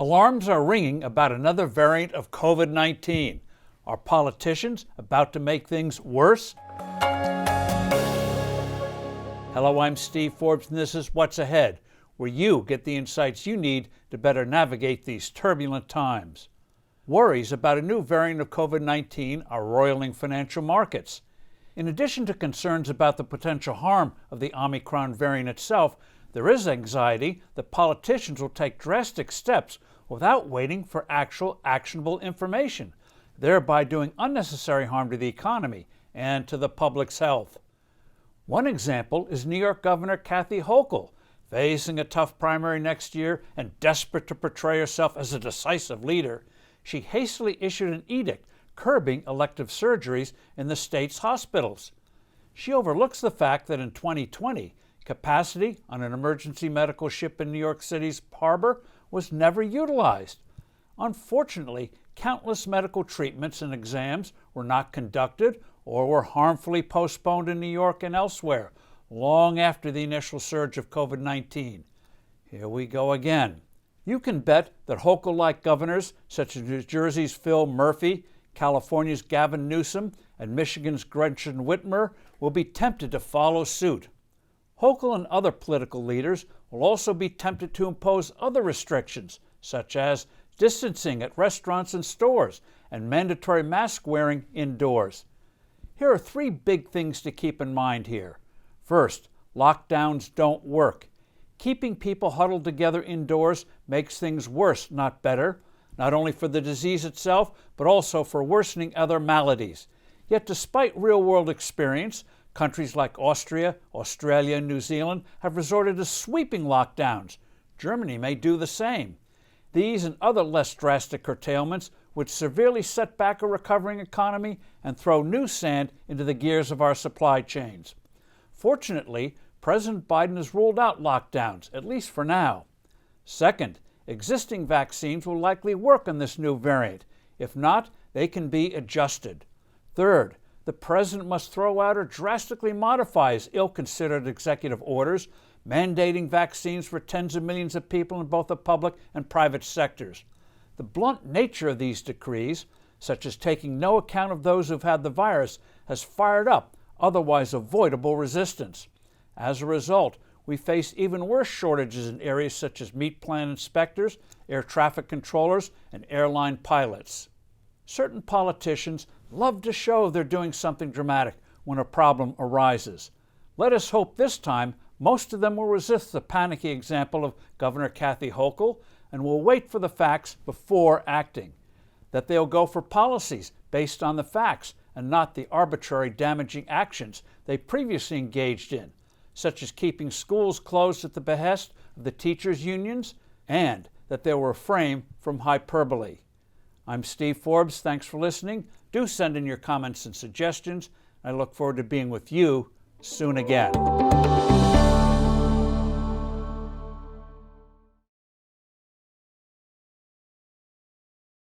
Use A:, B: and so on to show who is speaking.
A: Alarms are ringing about another variant of COVID-19. Are politicians about to make things worse? Hello, I'm Steve Forbes, and this is What's Ahead, where you get the insights you need to better navigate these turbulent times. Worries about a new variant of COVID-19 are roiling financial markets. In addition to concerns about the potential harm of the Omicron variant itself, there is anxiety that politicians will take drastic steps without waiting for actual actionable information, thereby doing unnecessary harm to the economy and to the public's health. One example is New York Governor Kathy Hochul, facing a tough primary next year and desperate to portray herself as a decisive leader. She hastily issued an edict curbing elective surgeries in the state's hospitals. She overlooks the fact that in 2020, capacity on an emergency medical ship in New York City's harbor was never utilized. Unfortunately, countless medical treatments and exams were not conducted or were harmfully postponed in New York and elsewhere long after the initial surge of COVID-19. Here we go again. You can bet that Hochul-like governors such as New Jersey's Phil Murphy, California's Gavin Newsom, and Michigan's Gretchen Whitmer will be tempted to follow suit. Hochul and other political leaders will also be tempted to impose other restrictions, such as distancing at restaurants and stores and mandatory mask wearing indoors. Here are three big things to keep in mind here. First, lockdowns don't work. Keeping people huddled together indoors makes things worse, not better, not only for the disease itself, but also for worsening other maladies. Yet despite real-world experience, countries like Austria, Australia, and New Zealand have resorted to sweeping lockdowns. Germany may do the same. These and other less drastic curtailments would severely set back a recovering economy and throw new sand into the gears of our supply chains. Fortunately, President Biden has ruled out lockdowns, at least for now. Second, existing vaccines will likely work on this new variant. If not, they can be adjusted. Third, the president must throw out or drastically modify his ill-considered executive orders mandating vaccines for tens of millions of people in both the public and private sectors. The blunt nature of these decrees, such as taking no account of those who've had the virus, has fired up otherwise avoidable resistance. As a result, we face even worse shortages in areas such as meat plant inspectors, air traffic controllers, and airline pilots. Certain politicians love to show they're doing something dramatic when a problem arises. Let us hope this time most of them will resist the panicky example of Governor Kathy Hochul and will wait for the facts before acting. That they'll go for policies based on the facts and not the arbitrary damaging actions they previously engaged in, such as keeping schools closed at the behest of the teachers' unions, and that they will refrain from hyperbole. I'm Steve Forbes. Thanks for listening. Do send in your comments and suggestions. I look forward to being with you soon again.